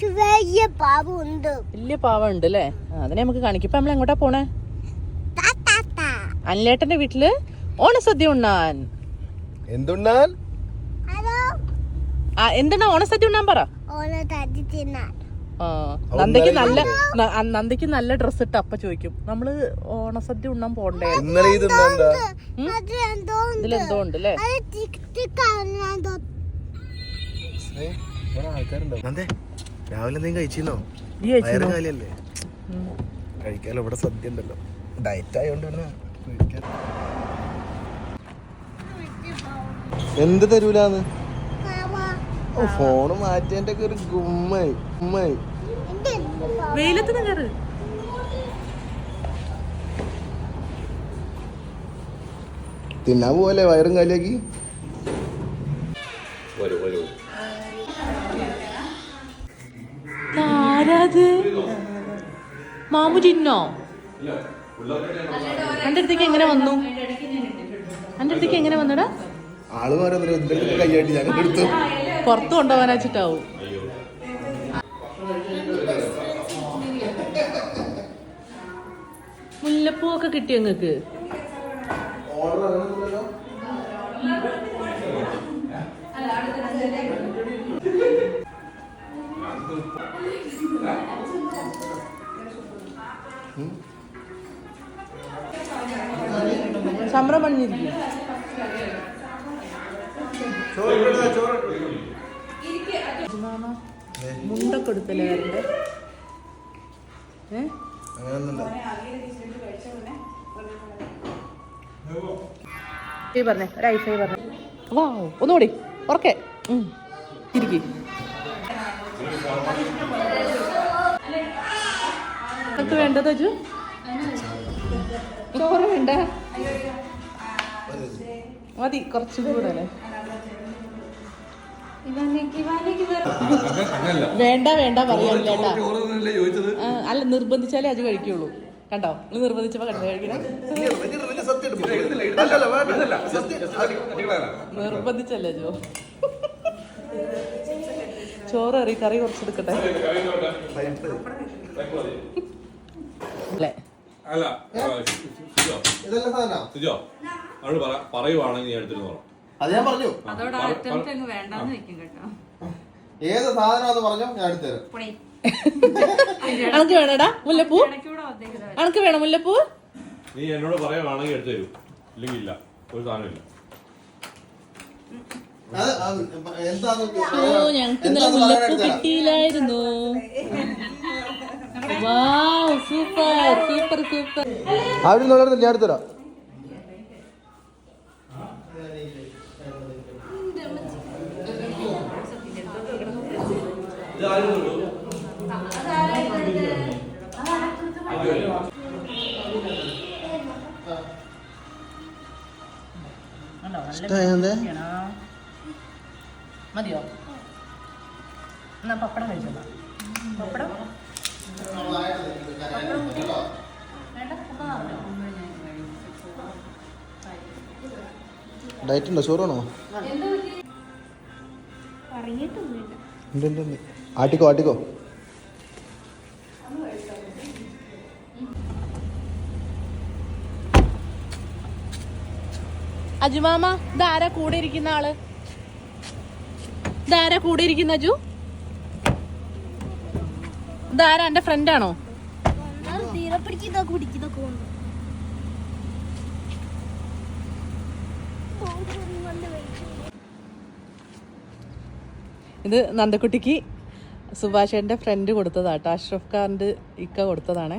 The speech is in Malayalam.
വലിയ പാവം ഉണ്ട് അല്ലേ? അതിനെ നമുക്ക് കാണിക്കും. ഇപ്പൊ നമ്മൾ എങ്ങോട്ടാ പോണേ? അനിലേട്ടന്റെ വീട്ടില് ഓണസദ്യ ഉണ്ണാൻ. എന്തുണ്ണാൻ? എന്താണ് ഓണസദ്യ ഉണ്ണാൻ പറ. നന്ദിക്ക് നല്ല ഡ്രസ് ഇട്ട് അപ്പ ചോദിക്കും, നമ്മള് ഓണസദ്യ ഉണ്ണാൻ പോണ്ടേ? ഇതിലെന്തോ ഉണ്ട് അല്ലേ? രാവിലെ എന്തെങ്കിലും കഴിച്ചിരുന്നോ? കാലല്ലേ കഴിക്കാലോ, ഇവിടെ സദ്യ ഉണ്ടല്ലോ. ഡയറ്റ് ആയോണ്ട് എന്ത് തരൂലാന്ന്? ഫോണ് മാറ്റിയതിന്റെ ഒക്കെ ഒരു ഗുമ്മായി. തിന്നാൻ പോവല്ലേ വയറും കാലിയാക്കി? മാമു ചിന്നോ എന്റെ അടുത്തേക്ക് എങ്ങനെ വന്നു? വന്നടാ? പുറത്തു കൊണ്ടുപോകാൻ വെച്ചിട്ടാവും. മുല്ലപ്പൂ ഒക്കെ കിട്ടിയോ നിങ്ങക്ക്? സമരം പണിഞ്ഞിരിക്കും. മുണ്ടൊക്കെ എടുത്തല്ലേ വരണ്ടേ? പറഞ്ഞേ ഒരു ഐഫൈ പറഞ്ഞേ. വാ ഒന്നുകൂടി ഉറക്കെ ഇരിക്കും. നിനക്ക് വേണ്ടത് വെച്ചു ചോറ് വേണ്ട? മതി കുറച്ചും കൂടെ അല്ലേ? വേണ്ട പറയാൻ ചേട്ടാ. അല്ല നിർബന്ധിച്ചാലേ അത് കഴിക്കുള്ളൂ. കണ്ടോ, നീ നിർബന്ധിച്ചപ്പോ കണ്ടോ കഴിക്കണം? നിർബന്ധിച്ചല്ലേ ചോറ് കറി കുറച്ചെടുക്കട്ടെ അല്ലേ? പറയുവാണെങ്കിൽ അത് ഞാൻ പറഞ്ഞു. ഏത് സാധനം പറഞ്ഞോ ഞാൻ എടുത്തുതരാം. അനക്ക് വേണടാ മുല്ലപ്പൂ? അനക്ക് വേണം മുല്ലപ്പൂ? നീ എന്നോട് പറയുവാണെങ്കിൽ എടുത്തു തരൂ, ഇല്ലെങ്കിൽ ഇല്ല. ഒരു സാധനമില്ല. ഞങ്ങക്ക് ഇന്നലെ മുല്ലപ്പൂ കിട്ടിയില്ലായിരുന്നു. സൂപ്പർ ഞാൻ എടുത്തുതരാം. മതിയോ? എന്നാ പപ്പടം കഴിച്ചോ. പപ്പടം ഡയറ്റ് ഉണ്ടോ? ചോറാണോ? ആട്ടിക്കോ. അജുമാമ ഇതാരാ കൂടെ ഇരിക്കുന്ന ആള്? ഇതാരാ കൂടെ ഇരിക്കുന്ന അജു? ഇതാരാ, എന്റെ ഫ്രണ്ടാണോ? ഇത് നന്ദക്കുട്ടിക്ക് സുഭാഷേന്റെ ഫ്രണ്ട് കൊടുത്തതാട്ടോ. അഷ്റഫ് ഖാന്റെ ഇക്ക കൊടുത്തതാണേ.